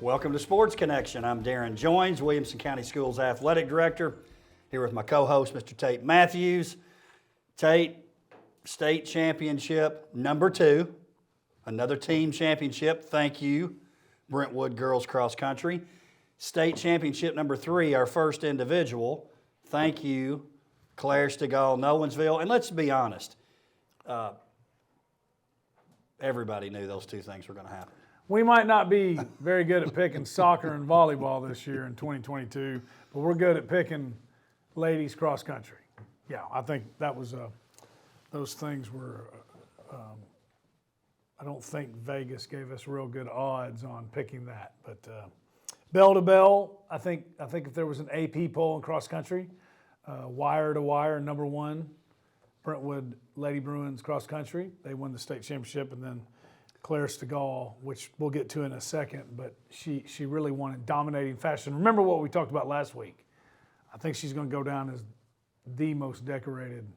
Welcome to Sports Connection. I'm Darrin Joins, Williamson County Schools Athletic Director, here with my co-host, Mr. Tate Mathews. Tate, state championship number 2, another team championship. Thank you, Brentwood Girls Cross Country. State championship number 3, our first individual. Thank you, Claire Stegall, Nolensville. And let's be honest, everybody knew those two things were going to happen. We might not be very good at picking soccer and volleyball this year in 2022, but we're good at picking ladies cross country. Yeah, I think that was those things were. I don't think Vegas gave us real good odds on picking that, but bell to bell, I think if there was an AP poll in cross country, wire to wire, number 1, Brentwood Lady Bruins cross country. They won the state championship, and then Claire Stegall, which we'll get to in a second, but she really won in dominating fashion. Remember what we talked about last week. I think she's going to go down as the most decorated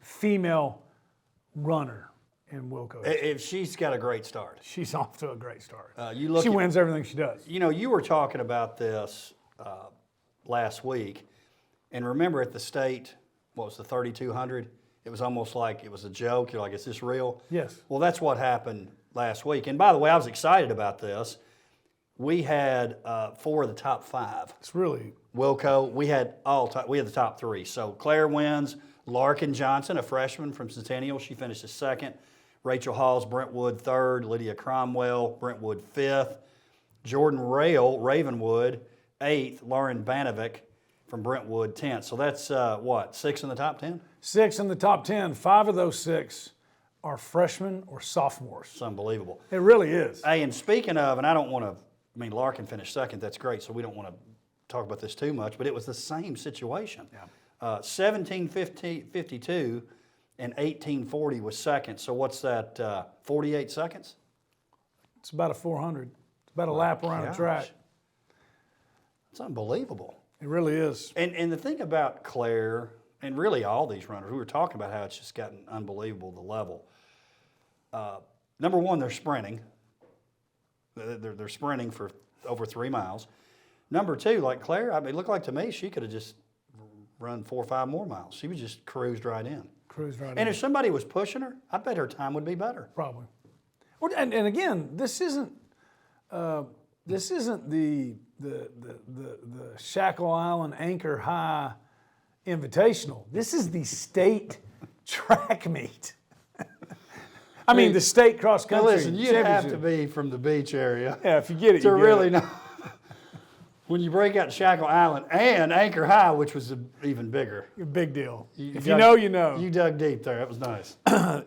female runner in Wilco. If she's got a great start. She's off to a great start. She wins everything she does. You know, you were talking about this last week, and remember at the state, what was the 3,200? It was almost like it was a joke. You're like, is this real? Yes. Well, that's what happened last week. And by the way, I was excited about this. We had 4 of the top 5. It's really Wilco. We had the top 3. So Claire wins. Larkin Johnson, a freshman from Centennial, she finishes 2nd. Rachel Halls, Brentwood 3rd. Lydia Cromwell, Brentwood 5th. Jordan Rail, Ravenwood 8th. Lauren Banovic from Brentwood 10th. So that's 6 in the top 10? 6 in the top 10. 5 of those 6 are freshmen or sophomores. It's unbelievable. It really is. Hey, and speaking of, and I don't want to, Larkin finished 2nd. That's great, so we don't want to talk about this too much, but it was the same situation. Yeah. 17:52 and 18:40 was 2nd. So what's that, 48 seconds? It's about a 400. It's about a lap around a track. It's unbelievable. It really is. And the thing about Claire, and really all these runners, we were talking about how it's just gotten unbelievable, the level. Number 1, they're sprinting. They're sprinting for over 3 miles. Number 2, like Claire, it looked like to me she could have just run 4 or 5 more miles. She was just cruised right in. And if somebody was pushing her, I bet her time would be better. Probably. And again, this isn't the Shackle Island Anchor High Invitational. This is the state track meet. The state cross country. Now listen, you have to be from the beach area. Yeah, if you get it, to you get really it. know. When you break out Shackle Island and Anchor High, which was even bigger. Big deal. If you dug, know, you know. You dug deep there. That was nice.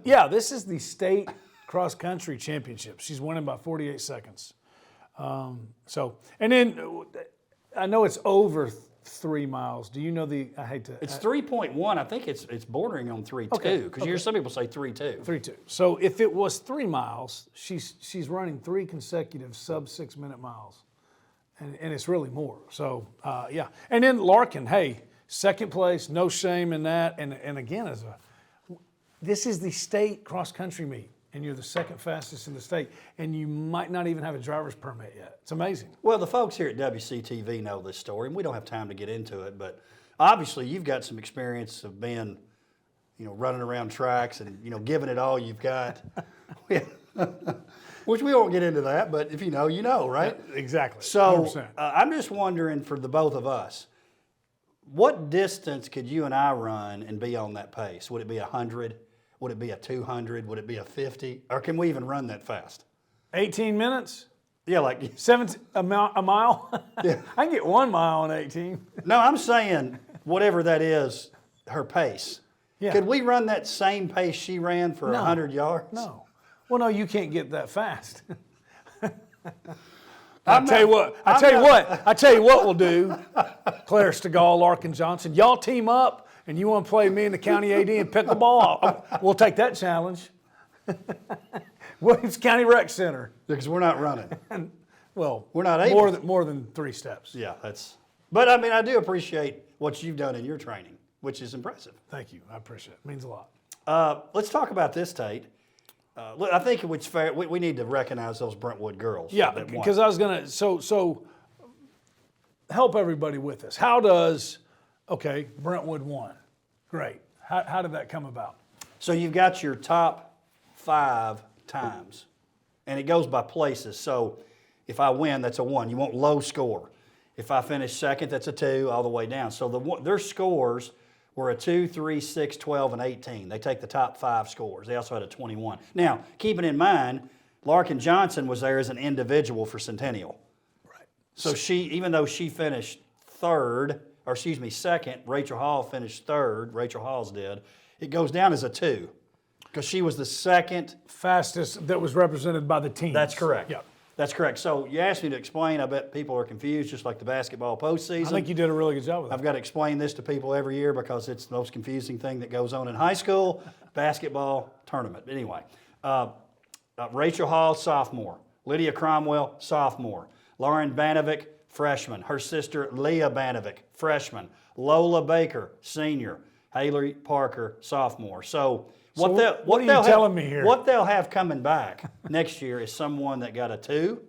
Yeah, this is the state cross country championship. She's winning by 48 seconds. And then I know it's over 3 miles. Do you know I hate to. It's 3.1. I think it's bordering on 3.2 because you hear some people say 3.2. 3.2. So if it was 3 miles, she's running 3 consecutive sub 6 minute miles. And it's really more. So, yeah. And then Larkin, hey, 2nd place, no shame in that. And again, this is the state cross-country meet, and you're the 2nd fastest in the state, and you might not even have a driver's permit yet. It's amazing. Well, the folks here at WCTV know this story, and we don't have time to get into it, but obviously you've got some experience of being, running around tracks and, giving it all you've got. Which we won't get into that, but if you know, you know, right? Yeah, exactly. So I'm just wondering for the both of us, what distance could you and I run and be on that pace? Would it be 100? Would it be a 200? Would it be a 50? Or can we even run that fast? 18 minutes? Yeah, like 17 a mile? Yeah. I can get 1 mile in 18. No, I'm saying whatever that is, her pace. Yeah. Could we run that same pace she ran for 100 yards? No. Well, no, you can't get that fast. I tell you what we'll do, Claire Stegall, Larkin Johnson. Y'all team up, and you want to play me in the county AD and pickleball? We'll take that challenge. Williams County Rec Center. Because we're not running. Well, we're not able. More than 3 steps. Yeah, But I do appreciate what you've done in your training, which is impressive. Thank you. I appreciate it. It means a lot. Let's talk about this, Tate. Look, I think it's fair. We need to recognize those Brentwood girls. Yeah, that won. because I was going to, so help everybody with this. How does, okay, Brentwood won. Great. How did that come about? So you've got your top 5 times, and it goes by places. So if I win, that's a 1. You want low score. If I finish second, that's a 2 all the way down. So their scores were a 2, 3, 6, 12, and 18. They take the top 5 scores. They also had a 21. Now, keeping in mind, Larkin Johnson was there as an individual for Centennial. Right. So she, even though she finished second, Rachel Hall finished third, Rachel Halls did, it goes down as a 2 because she was the second. Fastest that was represented by the team. That's correct. Yep. That's correct. So you asked me to explain. I bet people are confused, just like the basketball postseason. I think you did a really good job with that. I've got to explain this to people every year because it's the most confusing thing that goes on in high school basketball tournament. Anyway, Rachel Hall, sophomore. Lydia Cromwell, sophomore. Lauren Banovic, freshman. Her sister Leah Banovic, freshman. Lola Baker, senior. Haley Parker, sophomore. So what are you telling me here? What they'll have coming back next year is someone that got a 2,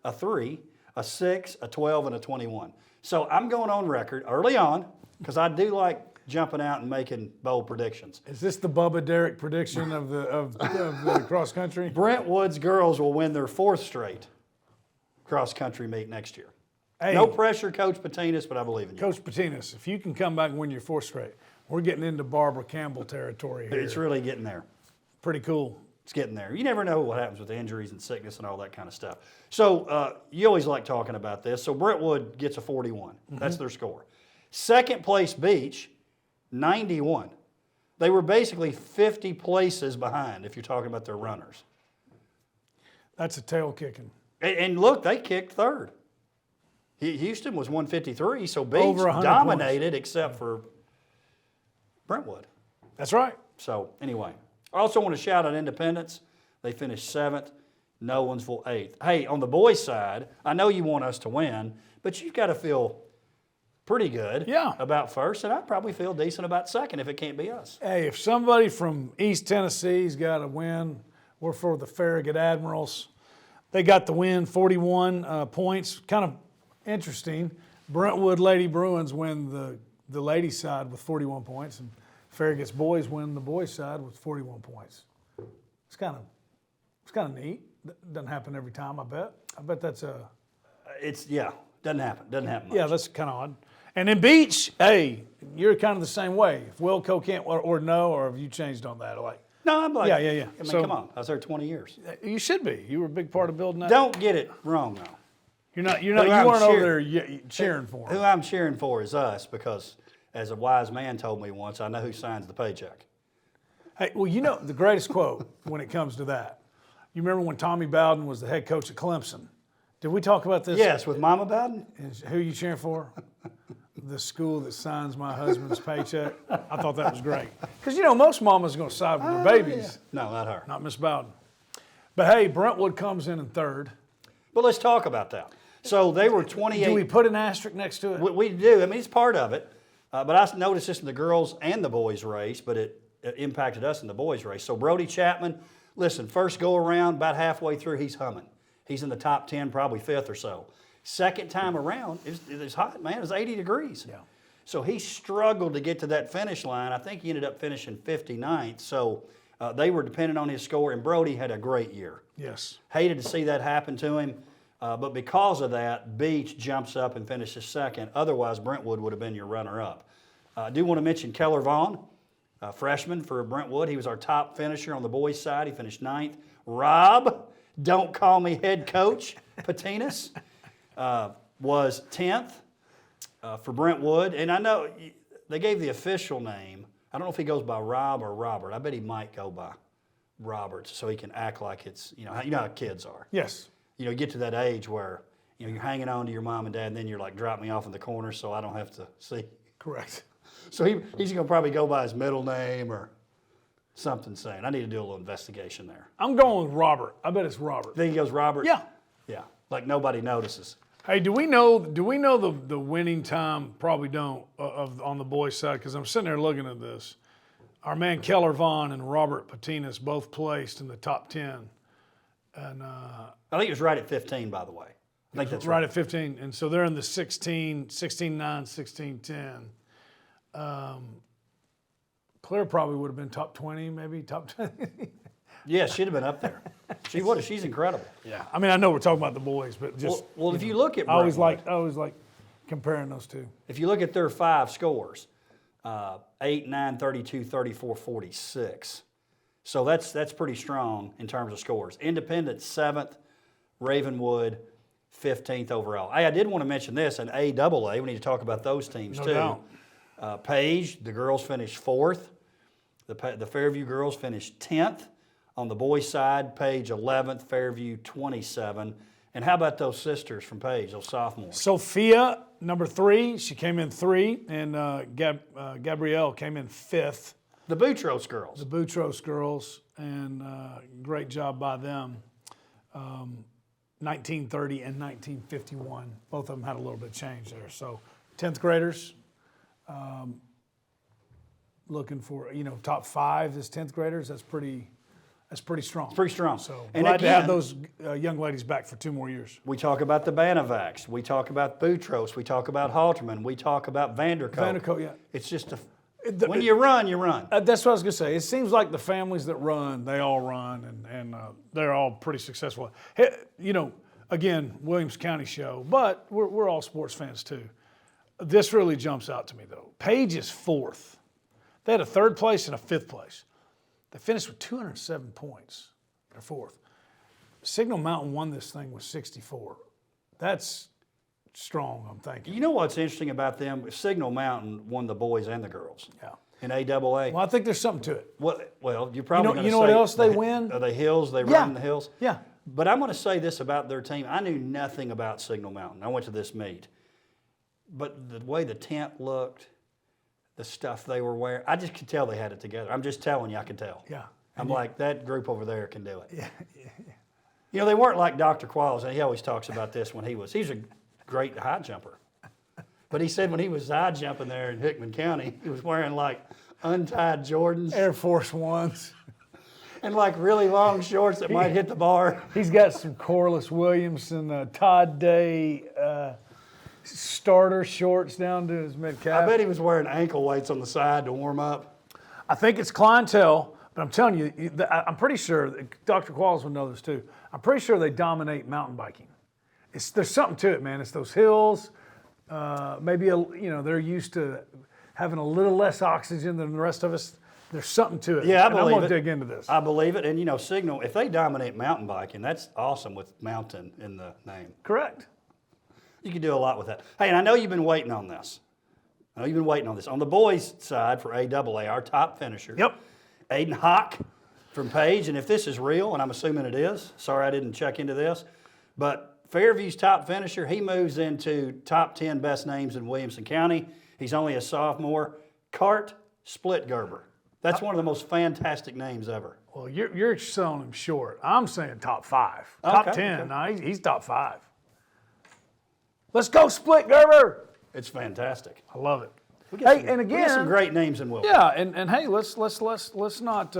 a 3, a 6, a 12, and a 21. So I'm going on record early on because I do like jumping out and making bold predictions. Is this the Bubba Derrick prediction of the cross country? Brentwood's girls will win their 4th straight cross country meet next year. Hey, No pressure, Coach Patinas, but I believe in you. Coach Patinas, if you can come back and win your 4th straight, we're getting into Barbara Campbell territory here. It's really getting there. Pretty cool. It's getting there. You never know what happens with injuries and sickness and all that kind of stuff. So you always like talking about this. So Brentwood gets a 41. That's their score. Second place Beach, 91. They were basically 50 places behind if you're talking about their runners. That's a tail kicking. And look, they kicked third. Houston was 153, so Beach Over 100 dominated except for Brentwood. That's right. So anyway, I also want to shout out Independence. They finished 7th, Nolensville 8th. Hey, on the boys' side, I know you want us to win, but you've got to feel pretty good about first, and I probably feel decent about second if it can't be us. Hey, if somebody from East Tennessee's got a win, we're for the Farragut Admirals. They got the win, 41 points. Kind of interesting. Brentwood Lady Bruins win the ladies' side with 41 points, and Farragut's boys win the boys' side with 41 points. It's kind of neat. Doesn't happen every time, I bet. I bet that's a... Doesn't happen much. Yeah, that's kind of odd. And in Beach, hey, you're kind of the same way. If Wilco can't or no, or have you changed on that? Like, No, I'm like, Yeah. I mean, So- come on. I was there 20 years. you should be. You were a big part of building that. Don't get it wrong, though. You I'm weren't over cheering- there cheering for Who him. I'm cheering for is us because, as a wise man told me once, I know who signs the paycheck. Hey, well, you know the greatest quote when it comes to that. You remember when Tommy Bowden was the head coach at Clemson? Did we talk about this? Yes, with Mama Bowden. And who you cheering for? The school that signs my husband's paycheck. I thought that was great. Because, most mamas are going to side with their babies. No, not her. Not Miss Bowden. But, hey, Brentwood comes in third. But let's talk about that. So they were 28. Do we put an asterisk next to it? We do. I mean, it's part of it. But I noticed this in the girls and the boys race, but it impacted us in the boys race. So Brody Chapman, listen, first go around, about halfway through, he's humming. He's in the top 10, probably 5th or so. Second time around, it was hot, man. It was 80 degrees. Yeah. So he struggled to get to that finish line. I think he ended up finishing 59th. So they were dependent on his score, and Brody had a great year. Yes. Hated to see that happen to him. But because of that, Beach jumps up and finishes second. Otherwise, Brentwood would have been your runner-up. I do want to mention Keller Vaughn, freshman for Brentwood. He was our top finisher on the boys' side. He finished 9th. Rob, don't call me head coach, Patinas, was 10th for Brentwood. And I know they gave the official name. I don't know if he goes by Rob or Robert. I bet he might go by Robert so he can act like it's, you know how kids are. Yes. You get to that age where, you're hanging on to your mom and dad, and then you're like, drop me off in the corner so I don't have to see. Correct. So he's going to probably go by his middle name or something saying. I need to do a little investigation there. I'm going with Robert. I bet it's Robert. Think he goes Robert? Yeah. Yeah, like nobody notices. Hey, do we know the winning time? Probably don't on the boys' side because I'm sitting there looking at this. Our man Keller Vaughn and Robert Patinas both placed in the top 10. And I think it was right at 15, by the way. I think that's right at 15. And so they're in the 16, 16-9, 16-10. Claire probably would have been top 20, maybe top 20. Yeah, she'd have been up there. She would have. She's incredible. Yeah. I mean, I know we're talking about the boys, but just Well, if you look at I always Brentwood, like comparing those two. if you look at their 5 scores, 8, 9, 32, 34, 46. So that's pretty strong in terms of scores. Independent 7th, Ravenwood 15th overall. Hey, I did want to mention this, in AAA, we need to talk about those teams No too. doubt. Page, the girls finished 4th. The Fairview girls finished 10th. On the boys' side, Page 11th, Fairview 27. And how about those sisters from Page, those sophomores? Sophia, number 3, she came in 3, and Gabrielle came in 5th. The Boutros girls. The Boutros girls, and great job by them. 1930 and 1951, both of them had a little bit of change there. So 10th graders, looking for, top 5 as 10th graders. That's pretty strong. Pretty strong. So And glad to have again, those young ladies back for 2 more years. we talk about the Banavacs. We talk about Boutros. We talk about Halterman. We talk about Vandercoat. Vandercoat, yeah. It's just when you run, you run. That's what I was going to say. It seems like the families that run, they all run, and they're all pretty successful. Hey, again, Williams County show, but we're all sports fans too. This really jumps out to me, though. Page is 4th. They had a 3rd place and a 5th place. They finished with 207 points. They're 4th. Signal Mountain won this thing with 64. That's strong, I'm thinking. You know what's interesting about them? Signal Mountain won the boys and the girls. Yeah. In AAA. Well, I think there's something to it. Well, you're probably going to say. You know what else they win? Are the hills? They Yeah. run in the hills? Yeah. But I'm going to say this about their team. I knew nothing about Signal Mountain. I went to this meet. But the way the tent looked, the stuff they were wearing, I just could tell they had it together. I'm just telling you, I could tell. Yeah. I'm like, that group over there can do it. Yeah. They weren't like Dr. Qualls, and he always talks about this when he's a great high jumper. But he said when he was high jumping there in Hickman County, he was wearing like untied Jordans Air Force Ones. and like really long shorts that might hit the bar. He's got some Corliss Williamson, Todd Day starter shorts down to his mid-calf. I bet he was wearing ankle weights on the side to warm up. I think it's clientele, but I'm telling you, I'm pretty sure, Dr. Qualls would know this too, I'm pretty sure they dominate mountain biking. There's something to it, man. It's those hills. Maybe they're used to having a little less oxygen than the rest of us. There's something to it. Yeah, I and believe I'm it. gonna dig into this. I believe it. And Signal, if they dominate mountain biking, that's awesome with mountain in the name. Correct. You can do a lot with that. Hey, and I know you've been waiting on this. On the boys' side for AAA, our top finisher. Yep. Aiden Hawk from Page. And if this is real, and I'm assuming it is, sorry I didn't check into this, but Fairview's top finisher, he moves into top 10 best names in Williamson County. He's only a sophomore. Cart Splitgerber. That's one of the most fantastic names ever. Well, you're selling him short. I'm saying top 5. Top Okay, 10. okay. No, he's top 5. Let's go, Splitgerber. It's fantastic. I love it. We got And we got some again, great names in Wilmington. yeah, and hey, let's not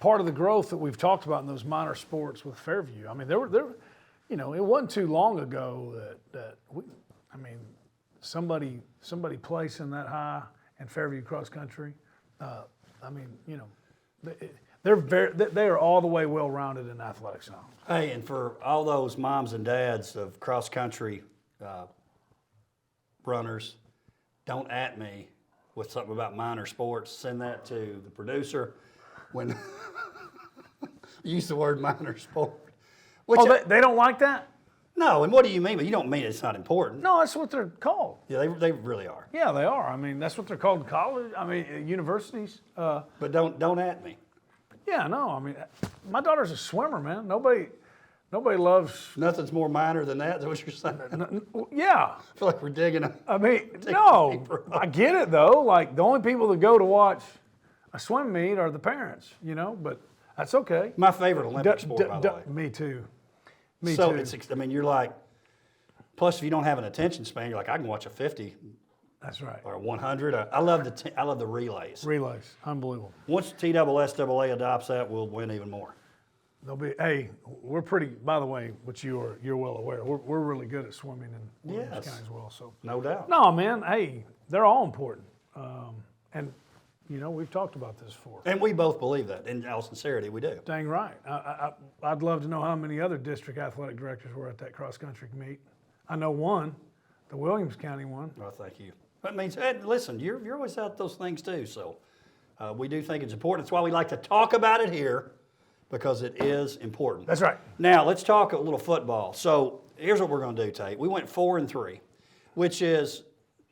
part of the growth that we've talked about in those minor sports with Fairview. I mean, there it wasn't too long ago that somebody placing that high in Fairview cross country. They are all the way well rounded in athletics now. Hey, and for all those moms and dads of cross country runners, don't at me with something about minor sports. Send that to the producer when use the word minor sport. Which They don't like that? no, and what do you mean? But you don't mean it's not important. No, that's what they're called. Yeah, they really are. Yeah, they are. I mean, that's what they're called in college. I mean, universities. But don't at me. Yeah, no. I mean, my daughter's a swimmer, man. Nobody loves. Nothing's more minor than that. Is that what you're saying? Yeah. I feel like we're digging a I mean, no. I get it though. Like the only people that go to watch a swim meet are the parents, but that's okay. my favorite Olympic sport, by the way. Me too. So you're like, plus if you don't have an attention span, you're like, I can watch a 50 That's right. or 100. I love the relays. Relays, unbelievable. Once TSSAA adopts that, we'll win even more. They'll be. Hey, we're pretty. By the way, which you're well aware, we're really good at swimming in Williams Yes. County as well. So No doubt. no, man. Hey, they're all important, and we've talked about this before. And we both believe that. In all sincerity, we do. Dang right. I'd love to know how many other district athletic directors were at that cross country meet. I know one, the Williams County one. Well, thank you. That means, hey, listen, you're always at those things too. So we do think it's important. That's why we like to talk about it here, because it is important. That's right. Now, let's talk a little football. So here's what we're going to do, Tate. We went 4-3, which is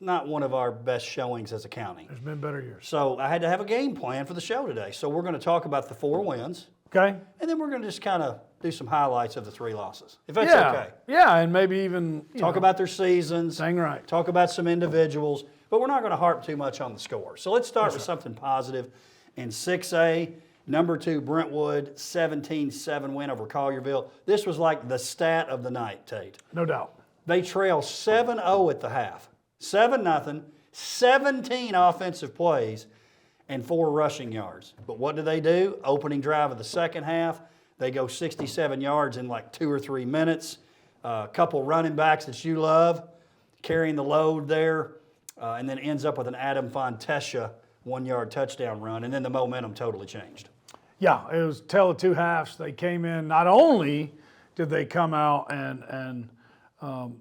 not one of our best showings as a county. There's been better years. So I had to have a game plan for the show today. So we're going to talk about the 4 wins, Okay. and then we're going to just kind of do some highlights of the 3 losses, if that's Yeah. okay. Yeah, and maybe even Talk about their seasons. Dang right. Talk about some individuals, but we're not going to harp too much on the score. So let's start with something positive. In 6A, number 2 Brentwood, 17-7 win over Collierville. This was like the stat of the night, Tate. No doubt. They trail 7-0 at the half. 7-0, 17 offensive plays, and 4 rushing yards. But what do? Opening drive of the second half, they go 67 yards in like 2 or 3 minutes. A couple running backs that you love, carrying the load there, and then ends up with an Adam Fontesha 1-yard touchdown run, and then the momentum totally changed. Yeah, it was tale of 2 halves. They came in. Not only did they come out and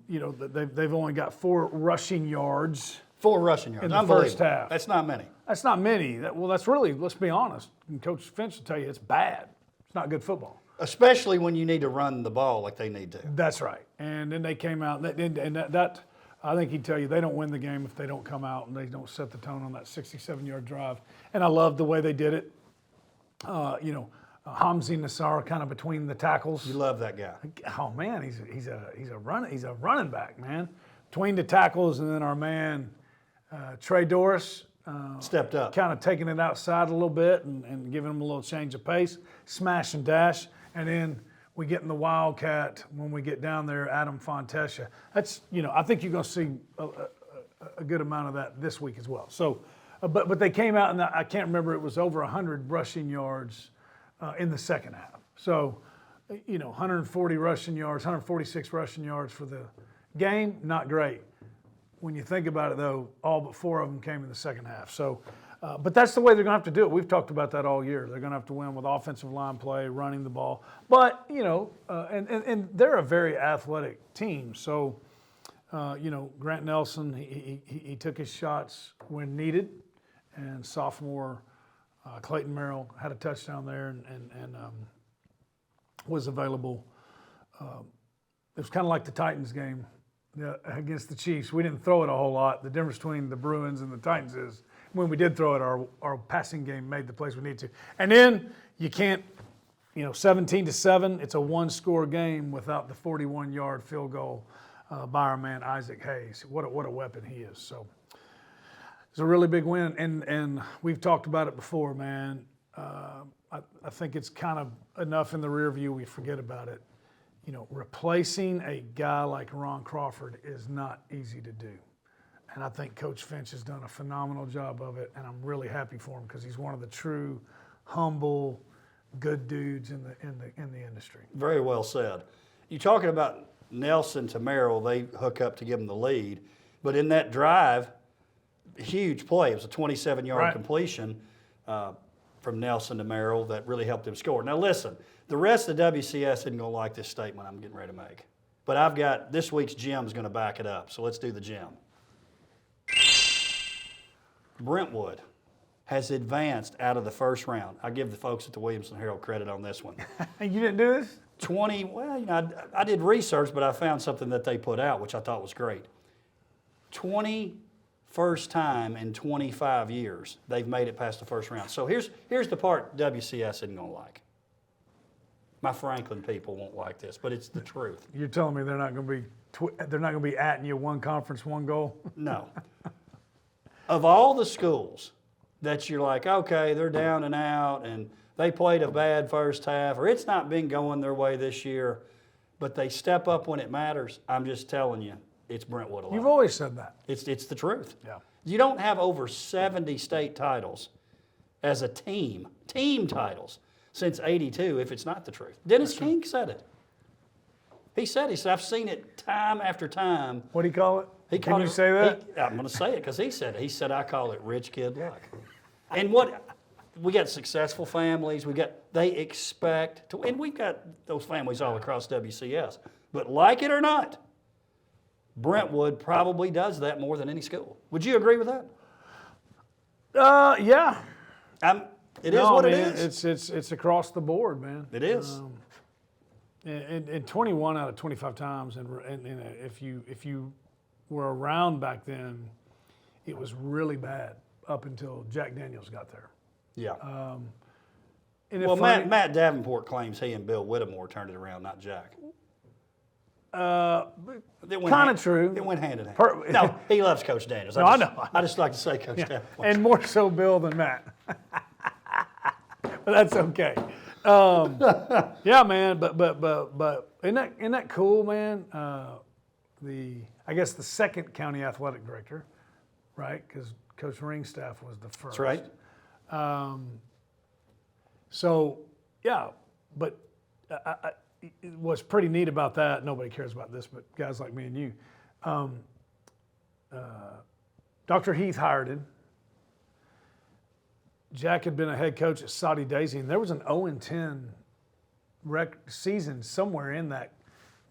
they've only got 4 rushing yards 4 rushing yards in the Unbelievable. first half. That's not many. That's not many. That's really, let's be honest. And Coach Finch will tell you it's bad. It's not good football. Especially when you need to run the ball like they need to. That's right. And then they came out, and that I think he'd tell you they don't win the game if they don't come out and they don't set the tone on that 67-yard drive. And I love the way they did it. Hamzi Nassar kind of between the tackles. You love that guy. Oh man, he's a running back, man. Between the tackles, and then our man Trey Doris Stepped up. kind of taking it outside a little bit and giving him a little change of pace, smash and dash, and then we get in the Wildcat when we get down there, Adam Fontesha. That's, I think you're going to see a good amount of that this week as well. So, but they came out, and I can't remember, it was over 100 rushing yards in the second half. So, 140 rushing yards, 146 rushing yards for the game, not great. When you think about it, though, all but 4 of them came in the second half. So, but that's the way they're going to have to do it. We've talked about that all year. They're going to have to win with offensive line play, running the ball. But, and they're a very athletic team. So, Grant Nelson, he took his shots when needed. And sophomore Clayton Merrill had a touchdown there and was available. It was kind of like the Titans game against the Chiefs. We didn't throw it a whole lot. The difference between the Bruins and the Titans is when we did throw it, our passing game made the plays we need to. And then you can't, 17-7, it's a 1-score game without the 41-yard field goal by our man Isaac Hayes. What a weapon he is. So it's a really big win, and we've talked about it before, man. I think it's kind of enough in the rear view we forget about it. Replacing a guy like Ron Crawford is not easy to do. And I think Coach Finch has done a phenomenal job of it, and I'm really happy for him because he's one of the true, humble, good dudes in the industry. Very well said. You're talking about Nelson to Merrill, they hook up to give him the lead. But in that drive, huge play. It was a 27-yard completion from Nelson to Merrill that really helped him score. Now listen, the rest of WCS isn't going to like this statement I'm getting ready to make. But I've got this week's gem is going to back it up. So let's do the gem. Brentwood has advanced out of the first round. I give the folks at the Williamson Herald credit on this one. You didn't do this? 20, I did research, but I found something that they put out, which I thought was great. 21st time in 25 years they've made it past the first round. So here's the part WCS isn't going to like. My Franklin people won't like this, but it's the truth. You're telling me they're not going to be atting you one conference, one goal? No. Of all the schools that you're like, okay, they're down and out and they played a bad first half or it's not been going their way this year, but they step up when it matters, I'm just telling you, it's Brentwood a lot. You've always said that. It's the truth. Yeah. You don't have over 70 state titles as a team titles, since '82 if it's not the truth. Dennis King said it. He said, I've seen it time after time. What do you call it? He Can called you it- say that? I'm going to say it because he said it. He said, I call it rich kid luck. And we got successful families. They expect to, and we've got those families all across WCS. But like it or not, Brentwood probably does that more than any school. Would you agree with that? Yeah. It is what it man, is. It's across the board, man. It is. And 21 out of 25 times, and if you were around back then, it was really bad up until Jack Daniels got there. Yeah. And Well, Matt Davenport claims he and Bill Whittemore turned it around, not Jack. kind of true. It went hand in hand. No, he loves Coach Daniels. No, I know. I just like to say Coach Davenport. And more so Bill than Matt. But that's okay. Yeah, man. But isn't that cool, man? I guess the second county athletic director, right? Because Coach Ringstaff was the first. That's right. So, yeah, but what's pretty neat about that, nobody cares about this, but guys like me and you, Dr. Heath hired him. Jack had been a head coach at Saudi Daisy, and there was an 0-10 season somewhere in that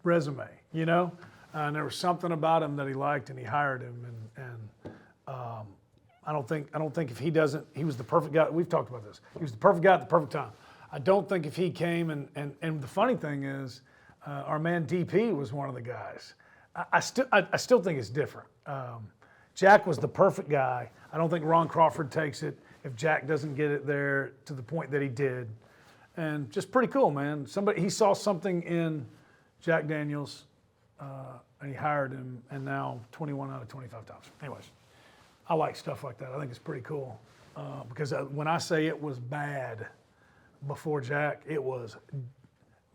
resume, you know? And there was something about him that he liked, and he hired him. And I don't think if he doesn't, he was the perfect guy. We've talked about this. He was the perfect guy at the perfect time. I don't think if he came and the funny thing is, our man DP was one of the guys. I still think it's different. Jack was the perfect guy. I don't think Ron Crawford takes it if Jack doesn't get it there to the point that he did. And just pretty cool, man. He saw something in Jack Daniels, and he hired him, and now 21 out of 25 times. Anyways, I like stuff like that. I think it's pretty cool. Because when I say it was bad before Jack, it was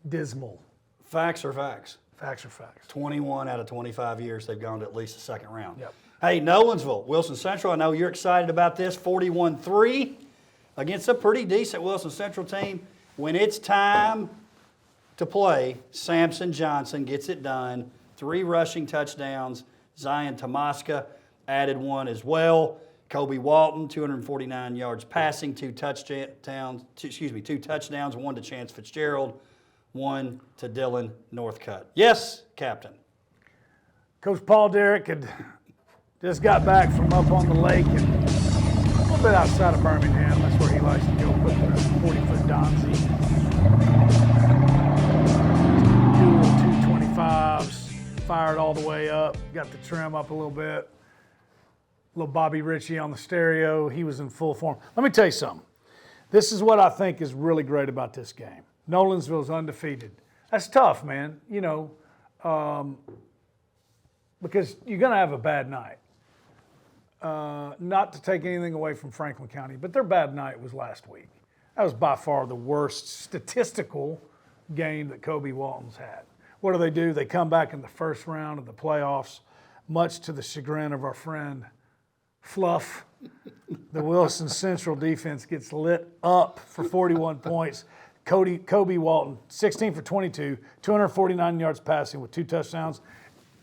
dismal. Facts are facts. Facts are facts. 21 out of 25 years, they've gone to at least the second round. Yep. Hey, Nolensville, Wilson Central, I know you're excited about this. 41-3 against a pretty decent Wilson Central team. When it's time to play, Samson Johnson gets it done. 3 rushing touchdowns. Zion Tomaska added 1 as well. Kobe Walton, 249 yards passing, 2 touchdowns, 1 to Chance Fitzgerald, 1 to Dylan Northcutt. Yes, Captain. Coach Paul Derrick had just got back from up on the lake and a little bit outside of Birmingham. That's where he likes to go put the 40-foot Donzie. Dual 225s, fired all the way up, got the trim up a little bit. Little Bobby Ritchie on the stereo. He was in full form. Let me tell you something. This is what I think is really great about this game. Nolensville's undefeated. That's tough, man. You know, because you're going to have a bad night. Not to take anything away from Franklin County, but their bad night was last week. That was by far the worst statistical game that Kobe Walton's had. What do? They come back in the first round of the playoffs, much to the chagrin of our friend Fluff. The Wilson Central defense gets lit up for 41 points. Kobe Walton, 16 for 22, 249 yards passing with 2 touchdowns,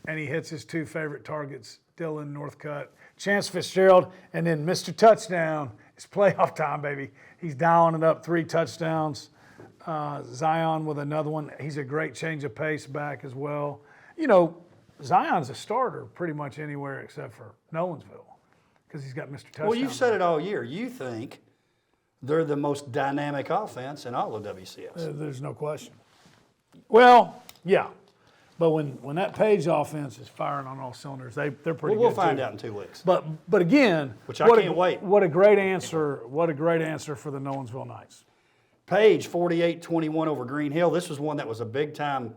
and he hits his 2 favorite targets, Dylan Northcutt, Chance Fitzgerald, and then Mr. Touchdown. It's playoff time, baby. He's dialing it up, 3 touchdowns. Zion with another one. He's a great change of pace back as well. You know, Zion's a starter pretty much anywhere except for Nolensville because he's got Mr. Touchdown. Well, you've said it all year. You think they're the most dynamic offense in all of WCS. There's no question. Well, yeah. But when that Page offense is firing on all cylinders, they're pretty good. We'll find too. out in 2 weeks. But again, Which I can't wait. What a great answer! What a great answer for the Nolensville Knights. Page 48-21 over Green Hill. This was one that was a big time,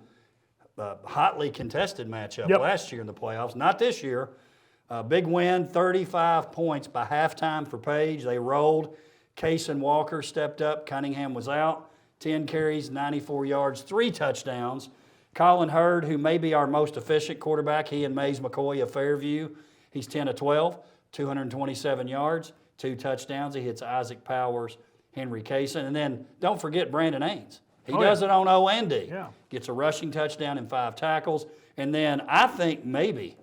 hotly contested matchup last year in the playoffs. Not this year. Big win, 35 points by halftime for Page. They rolled. Case and Walker stepped up. Cunningham was out. 10 carries, 94 yards, 3 touchdowns. Colin Hurd, who may be our most efficient quarterback, he and Mays McCoy of Fairview. He's 10 of 12, 227 yards, 2 touchdowns. He hits Isaac Powers, Henry Kaysen. And then don't forget Brandon Ains. He does it on O and D. Yeah. Gets a rushing touchdown and 5 tackles. And then I think maybe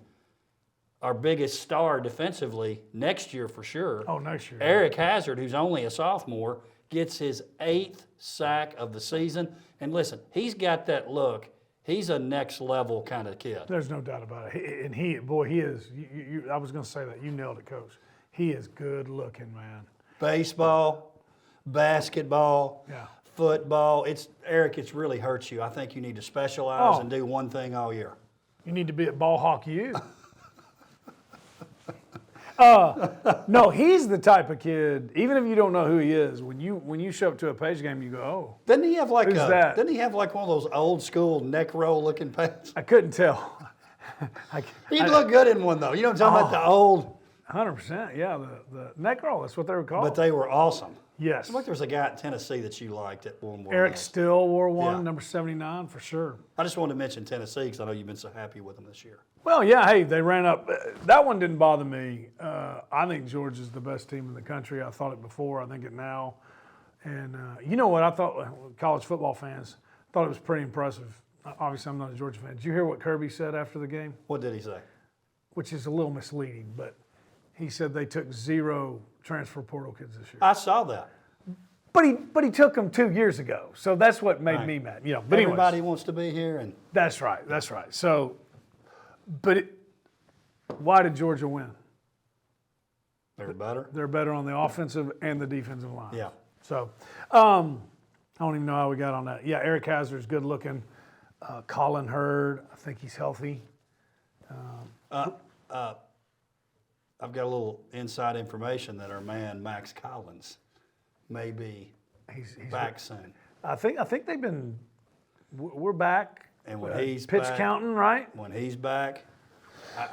our biggest star defensively next year for sure. Oh, next year. Eric Hazard, who's only a sophomore, gets his 8th sack of the season. And listen, he's got that look. He's a next level kind of kid. There's no doubt about it. And he is. I was going to say that. You nailed it, Coach. He is good looking, man. Baseball, basketball, Yeah. football. Eric, it's really hurts you. I think you need to specialize and do one thing all year. You need to be at Ball Hawk U. No, he's the type of kid, even if you don't know who he is, when you show up to a Page game, you go, oh. Didn't he have like Who's that? Didn't he have like one of those old school neck roll looking pants? I couldn't tell. He'd look good in one though. You know what I'm talking about, the old. 100%, yeah, the neck roll, that's what they were called. But they were awesome. Yes. Like there was a guy in Tennessee that you liked at one more. Eric Still wore one, Yeah. number 79 for sure. I just wanted to mention Tennessee because I know you've been so happy with them this year. Well, yeah, hey, they ran up. That one didn't bother me. I think Georgia's the best team in the country. I thought it before. I think it now. And you know what? I thought, college football fans, thought it was pretty impressive. Obviously, I'm not a Georgia fan. Did you hear what Kirby said after the game? What did he say? Which is a little misleading, but he said they took 0 transfer portal kids this year. I saw that. But he took them 2 years ago, so that's what made me mad. You know, but anyways. Everybody wants to be here, and That's right. So, why did Georgia win? they're better. They're better on the offensive and the defensive line. Yeah. So, I don't even know how we got on that. Yeah, Eric Hazard's good looking. Colin Hurd, I think he's healthy. I've got a little inside information that our man Max Collins may be He's back soon. I think they've been. We're back. And when he's pitch back, counting, right? When he's back,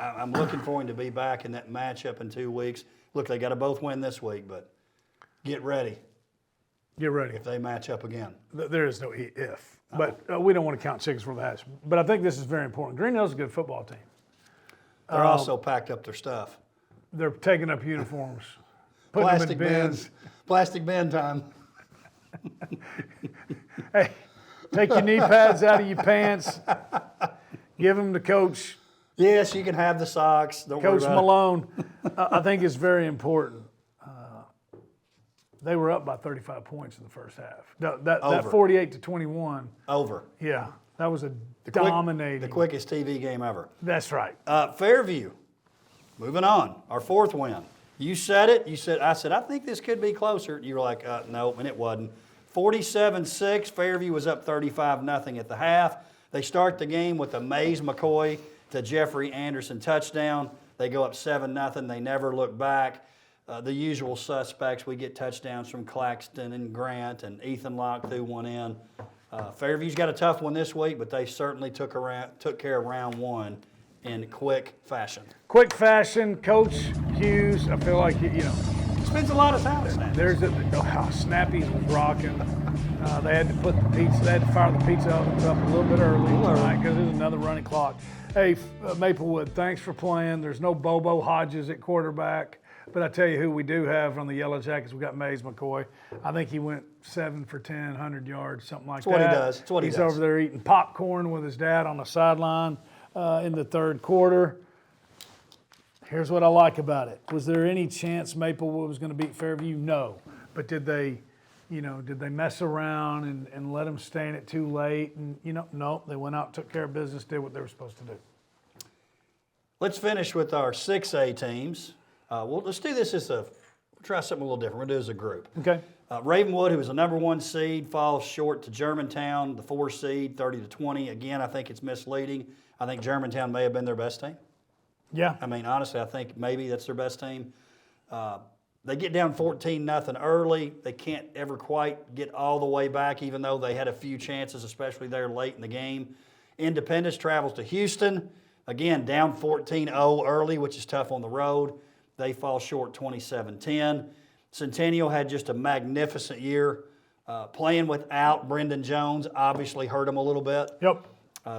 I'm looking for him to be back in that matchup in 2 weeks. Look, they got to both win this week, but get ready Get ready. if they match up again. There is no if, but we don't want to count chickens before the hatch. But I think this is very important. Green Hill's a good football team. They're also packed up their stuff. They're taking up uniforms, putting them in bins. Plastic bin time. Hey, take your knee pads out of your pants. Give them to Coach Yes, you can have the socks. Don't worry Coach about it. Malone. I think it's very important. They were up by 35 points in the first half. That Over. 48-21. Over. Yeah, that was a The dominating. quickest TV game ever. That's right. Fairview. Moving on. Our 4th win. You said it. I said, I think this could be closer. You were like, no, and it wasn't. 47-6. Fairview was up 35-0 at the half. They start the game with a Mays McCoy to Jeffrey Anderson touchdown. They go up 7-0. They never look back. The usual suspects. We get touchdowns from Claxton and Grant, and Ethan Locke threw one in. Fairview's got a tough one this week, but they certainly took care of round 1 in quick fashion. Quick fashion, Coach Hughes. I feel like Spends a lot of time at that. there's how Snappy's was rocking. They had to put the pizza. They had to fire the pizza ovens up a little bit early tonight because there's another running clock. Hey, Maplewood, thanks for playing. There's no Bobo Hodges at quarterback, but I tell you who we do have on the Yellow Jackets. We got Mays McCoy. I think he went 7 for 10, 100 yards, something like that. That's what he does. That's what he He's does. over there eating popcorn with his dad on the sideline in the third quarter. Here's what I like about it. Was there any chance Maplewood was going to beat Fairview? No. But did they mess around and let them stay in it too late? And, no. They went out, took care of business, did what they were supposed to do. Let's finish with our 6A teams. Let's do this we'll try something a little different. We'll do it as a group. Okay. Ravenwood, who was the number 1 seed, falls short to Germantown, the 4 seed, 30-20. Again, I think it's misleading. I think Germantown may have been their best team. Yeah. I mean, honestly, I think maybe that's their best team. They get down 14-0 early. They can't ever quite get all the way back, even though they had a few chances, especially there late in the game. Independence travels to Houston. Again, down 14-0 early, which is tough on the road. They fall short 27-10. Centennial had just a magnificent year. Playing without Brendan Jones obviously hurt them a little bit. Yep.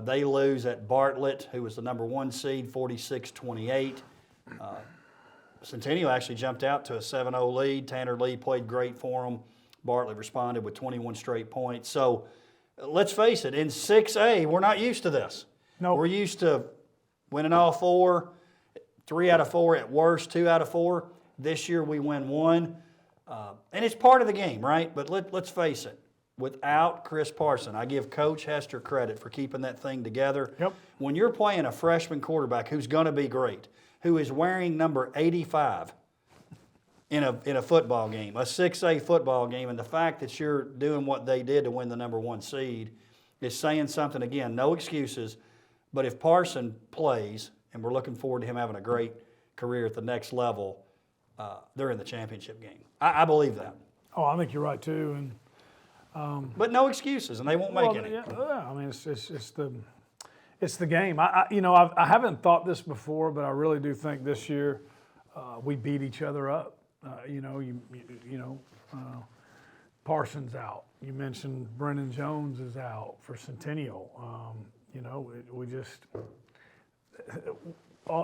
They lose at Bartlett, who was the number 1 seed, 46-28. Centennial actually jumped out to a 7-0 lead. Tanner Lee played great for them. Bartlett responded with 21 straight points. So let's face it, in 6A, we're not used to this. No. We're used to winning all 4, 3 out of 4 at worst, 2 out of 4. This year we win 1. And it's part of the game, right? But let's face it. Without Chris Parson, I give Coach Hester credit for keeping that thing together. Yep. When you're playing a freshman quarterback who's going to be great, who is wearing number 85 in a football game, a 6A football game, and the fact that you're doing what they did to win the number 1 seed is saying something. Again, no excuses, but if Parson plays, and we're looking forward to him having a great career at the next level, they're in the championship game. I believe that. Oh, I think you're right too. And but no excuses, and they won't make any. Yeah, I mean, it's the game. I haven't thought this before, but I really do think this year we beat each other up. Parsons out. You mentioned Brennan Jones is out for Centennial.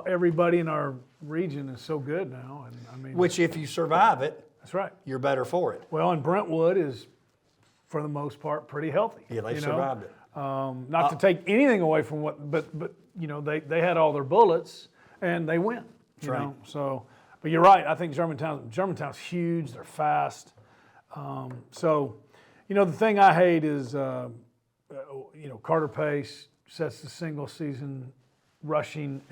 Everybody in our region is so good now, and I mean, Which, if you survive it, that's right. you're better for it. Well, and Brentwood is, for the most part, pretty healthy. Yeah, they survived it. Not to take anything away from but they had all their bullets and they win. You right. know, so. But you're right. I think Germantown's huge. They're fast. The thing I hate is, Carter Pace sets the single season rushing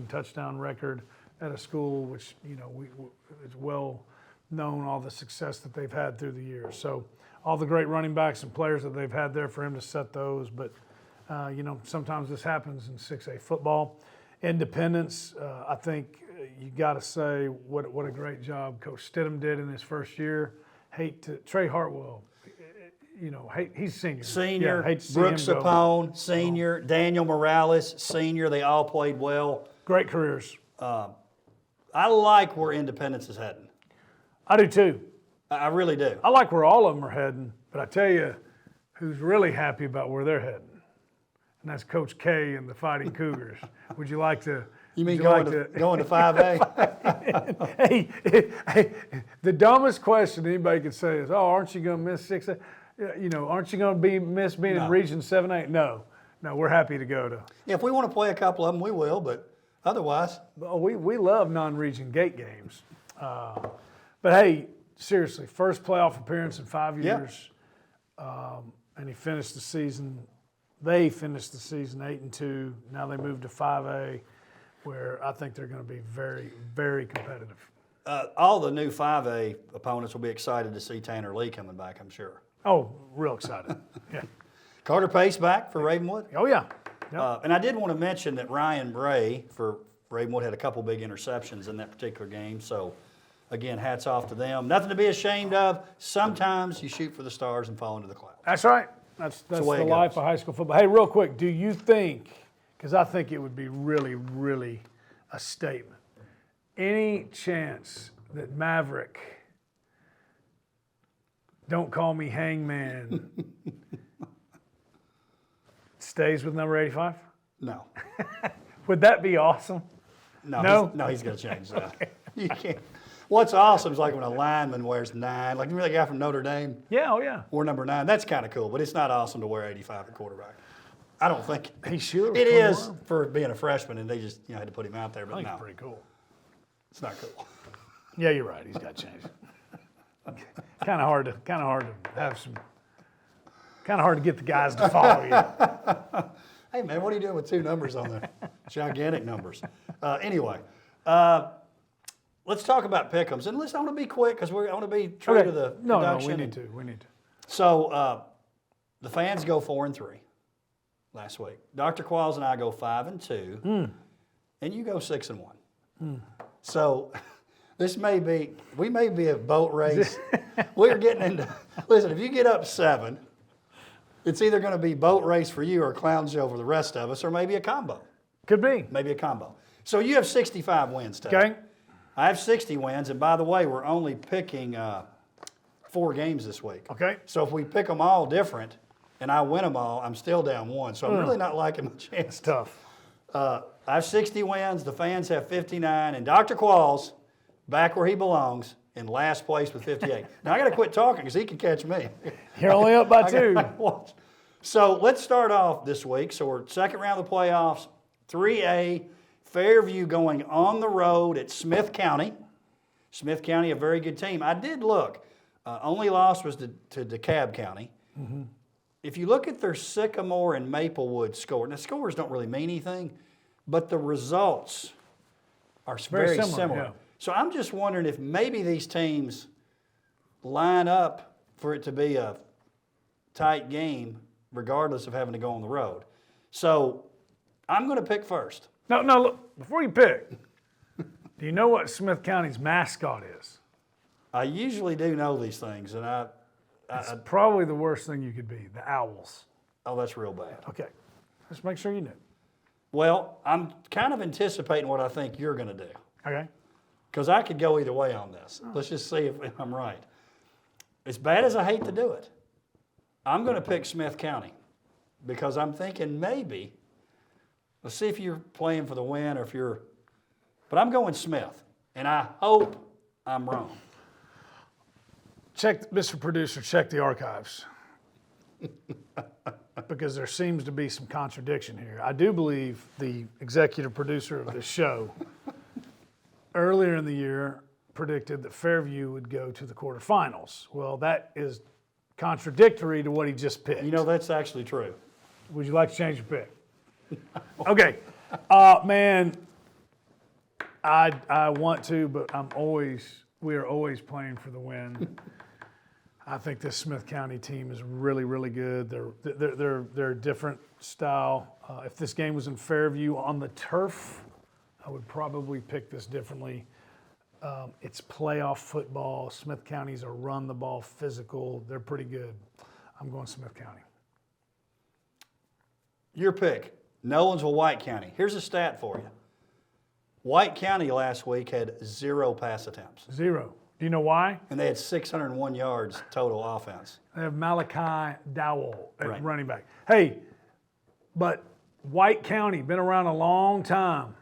touchdown record at a school which, is well known, all the success that they've had through the years. So all the great running backs and players that they've had there for him to set those. But, sometimes this happens in 6A football. Independence, I think you got to say what a great job Coach Stidham did in his first year. Trey Hartwell, he's senior. Senior, Yeah, hate to see Brooks him go. Sapone, senior, Daniel Morales, senior. They all played well. Great careers. I like where Independence is heading. I do too. I really do. I like where all of them are heading, but I tell you who's really happy about where they're heading, and that's Coach K and the Fighting Cougars. Would you like to? You mean would going to 5A? Hey, the dumbest question anybody could say is, "Oh, aren't you going to miss 6A? Aren't you going to miss being in Region 7A?" No, we're happy to go to. If we want to play a couple of them, we will. But otherwise, We love non-region gate games. But hey, seriously, first playoff appearance in 5 years, and he finished the season. They finished the season 8-2. Now they moved to 5A, where I think they're going to be very, very competitive. all the new 5A opponents will be excited to see Tanner Lee coming back, I'm sure. Oh, real excited. Yeah. Carter Pace back for Ravenwood. Oh yeah. Yep. And I did want to mention that Ryan Bray for Ravenwood had a couple big interceptions in that particular game. So, again, hats off to them. Nothing to be ashamed of. Sometimes you shoot for the stars and fall into the clouds. That's right. That's the way it life goes. of high school football. Hey, real quick, do you think, because I think it would be really, really a statement, any chance that Maverick, don't call me Hangman, stays with number 85? No. Would that be awesome? No? He's going to change that. Okay. You can't. What's awesome is like when a lineman wears 9. Like, remember that guy from Notre Dame? Yeah, oh yeah. Wore number 9. That's kind of cool, but it's not awesome to wear 85 at quarterback. I don't think. He should. It is for being a freshman, and they just had to put him out there. But I think no, it's pretty cool. it's not cool. Yeah, you're right. He's got to change it. Kind of hard to have some. Kind of hard to get the guys to follow you. Hey man, what are you doing with 2 numbers on there? Gigantic numbers. Anyway, let's talk about pick'ems, and listen, I want to be quick because I want to be true to the No, production. we need to. So the fans go 4-3 last week. Dr. Qualls and I go 5-2, and you go 6-1. So we may be a boat race. We're getting into. Listen, if you get up 7, it's either going to be boat race for you or a clown show for the rest of us, or maybe a combo. Could be. Maybe a combo. So you have 65 wins, Tate. Okay. I have 60 wins, and by the way, we're only picking 4 games this week. Okay. So if we pick them all different, and I win them all, I'm still down 1. So I'm really not liking my chance. It's tough. I have 60 wins. The fans have 59. And Dr. Qualls, back where he belongs, in last place with 58. Now, I got to quit talking because he can catch me. You're only up by 2. So let's start off this week. So we're second round of the playoffs, 3A, Fairview going on the road at Smith County. Smith County, a very good team. I did look. Only loss was to DeKalb County. Mm-hmm. If you look at their Sycamore and Maplewood score, now scores don't really mean anything, but the results are very similar. Yeah. So I'm just wondering if maybe these teams line up for it to be a tight game regardless of having to go on the road. So I'm going to pick first. No, look, before you pick, do you know what Smith County's mascot is? I usually do know these things, and It's probably the worst thing you could be, the Owls. Oh, that's real bad. Okay, just make sure you knew. Well, I'm kind of anticipating what I think you're going to do. Okay. Because I could go either way on this. Let's just see if I'm right. As bad as I hate to do it, I'm going to pick Smith County because I'm thinking maybe, let's see if you're playing for the win or if you're, but I'm going Smith, and I hope I'm wrong. Check, Mr. Producer, check the archives. Because there seems to be some contradiction here. I do believe the executive producer of this show earlier in the year predicted that Fairview would go to the quarterfinals. Well, that is contradictory to what he just picked. You know, that's actually true. Would you like to change your pick? Okay. Man, I want to, but we are always playing for the win. I think this Smith County team is really, really good. They're a different style. If this game was in Fairview on the turf, I would probably pick this differently. It's playoff football. Smith County's a run the ball physical. They're pretty good. I'm going Smith County. Your pick, Nolensville, White County. Here's a stat for you. White County last week had 0 pass attempts. 0. Do you know why? And they had 601 yards total offense. They have Malachi Dowell at Right. running back. Hey, but White County, been around a long time.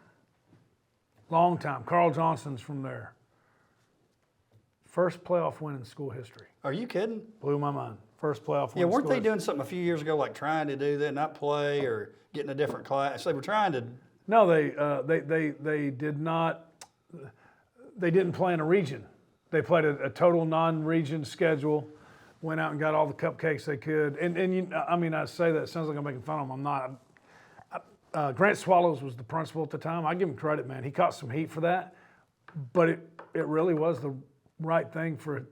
Long time. Carl Johnson's from there. First playoff win in school history. Are you kidding? Blew my mind. First playoff win. Yeah, in weren't school they history. doing something a few years ago, like trying to do that, not play or getting a different class? They were trying to. No, they did not. They didn't play in a region. They played a total non-region schedule. Went out and got all the cupcakes they could. And you, I mean, I say that it sounds like I'm making fun of them. I'm not. Grant Swallows was the principal at the time. I give him credit, man. He caught some heat for that, but it really was the right thing for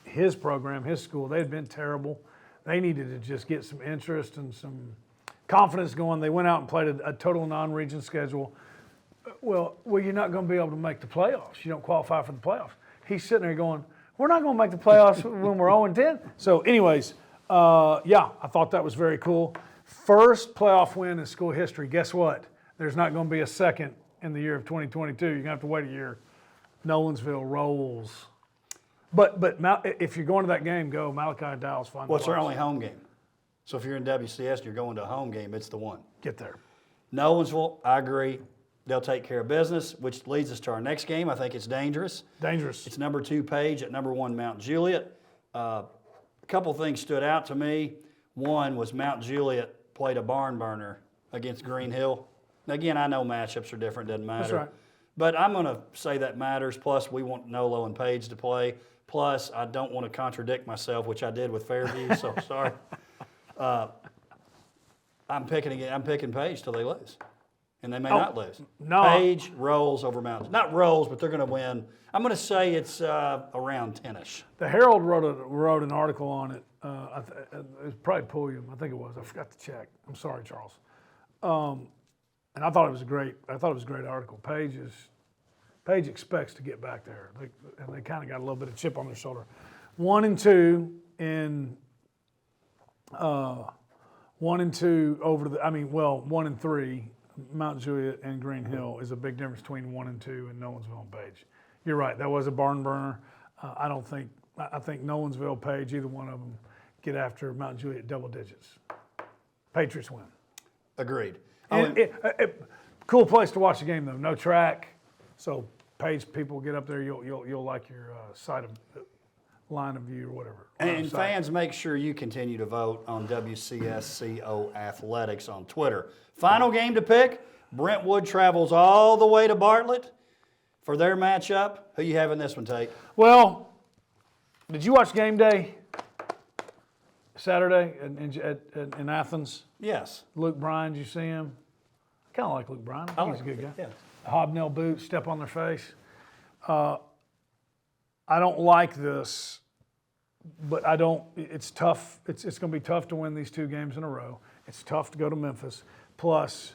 his program, his school. They had been terrible. They needed to just get some interest and some confidence going. They went out and played a total non-region schedule. Well, you're not going to be able to make the playoffs. You don't qualify for the playoffs. He's sitting there going, we're not going to make the playoffs when we're 0-10. So anyways, yeah, I thought that was very cool. First playoff win in school history. Guess what? There's not going to be a second in the year of 2022. You're going to have to wait a year. Nolensville rolls. But if you're going to that game, go. Malachi Dowell's fine. What's their only home game? So if you're in WCS and you're going to a home game, it's the one. Get there. Nolensville, I agree. They'll take care of business, which leads us to our next game. I think it's dangerous. Dangerous. It's number 2 Page at number 1 Mount Juliet. A couple things stood out to me. One was Mount Juliet played a barn burner against Green Hill. Now, again, I know matchups are different, doesn't matter. That's right. But I'm going to say that matters. Plus, we want Nolo and Page to play. Plus, I don't want to contradict myself, which I did with Fairview, so sorry. I'm picking Page till they lose. And they may not lose. No. Page rolls over Mount. Not rolls, but they're going to win. I'm going to say it's around 10-ish. The Herald wrote an article on it. It was probably Pulliam, I think it was. I forgot to check. I'm sorry, Charles. And I thought it was a great article. Page expects to get back there. And they kind of got a little bit of chip on their shoulder. 1 and 2 in 1 and 2 over the. 1 and 3. Mount Juliet and Green Hill is a big difference between 1 and 2 and Nolensville and Page. You're right. That was a barn burner. I think Nolensville, Page, either one of them get after Mount Juliet double digits. Patriots win. Agreed. Cool place to watch the game though. No track, so Page people get up there. You'll like your line of view or whatever. And fans, make sure you continue to vote on WCSCO Athletics on Twitter. Final game to pick. Brentwood travels all the way to Bartlett for their matchup. Who you have in this one, Tate? Well, did you watch game day Saturday in Athens? Yes. Luke Bryan, did you see him? I kind of like Luke Bryan. I think he's a good guy. Yeah. Hobnail boot, step on their face. I don't like this, but I don't. It's tough. It's going to be tough to win these 2 games in a row. It's tough to go to Memphis. Plus,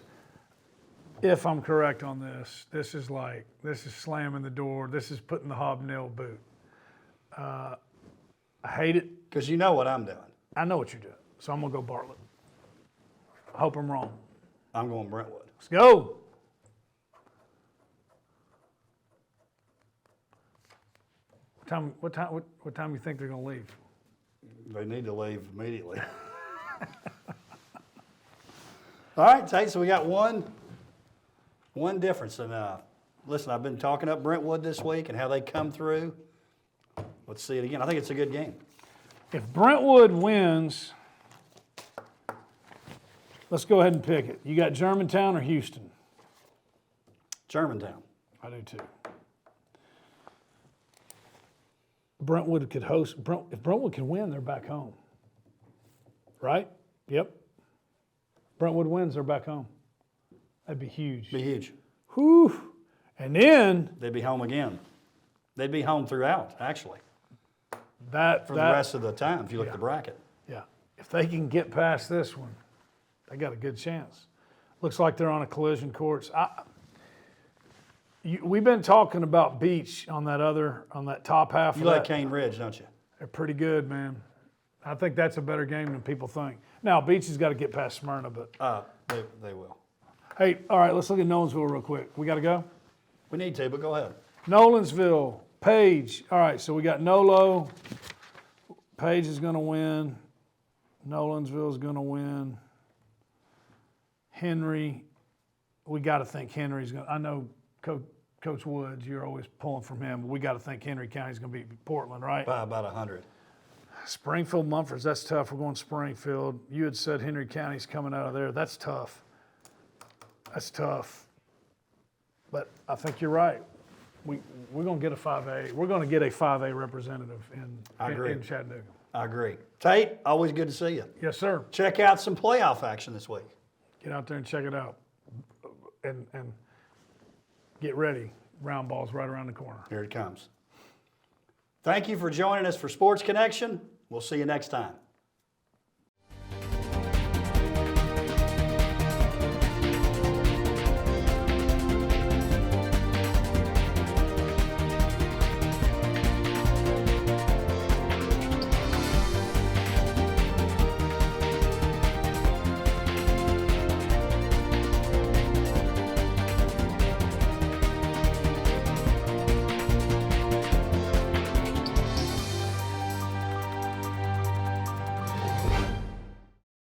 if I'm correct on this, this is slamming the door. This is putting the hobnail boot. I hate it. Because you know what I'm doing. I know what you're doing, so I'm going to go Bartlett. I hope I'm wrong. I'm going Brentwood. Let's go. What time you think they're going to leave? They need to leave immediately. All right, Tate, so we got one difference. And listen, I've been talking up Brentwood this week and how they come through. Let's see it again. I think it's a good game. If Brentwood wins, let's go ahead and pick it. You got Germantown or Houston? Germantown. I do too. Brentwood could host. If Brentwood can win, they're back home. Right? Yep. Brentwood wins, they're back home. That'd be huge. Be huge. Whew. And then They'd be home again. They'd be home throughout, actually, the rest of the time if you look at the bracket. Yeah. If they can get past this one, they got a good chance. Looks like they're on a collision course. We've been talking about Beach on that top half. You like Cane Ridge, don't you? They're pretty good, man. I think that's a better game than people think. Now, Beach has got to get past Smyrna, but They will. hey, all right, let's look at Nolensville real quick. We got to go? We need to, but go ahead. Nolensville, Page. All right, so we got Nolo. Page is going to win. Nolensville is going to win. Henry, we got to think Henry's going to. I know Coach Woods, you're always pulling from him, but we got to think Henry County's going to beat Portland, right? By about 100. Springfield, Mumfords, that's tough. We're going Springfield. You had said Henry County's coming out of there. That's tough. That's tough. But I think you're right. We're going to get a 5A. We're going to get a 5A representative in Chattanooga. I agree. Tate, always good to see you. Yes, sir. Check out some playoff action this week. Get out there and check it out. And get ready. Round ball's right around the corner. Here it comes. Thank you for joining us for Sports Connection. We'll see you next time.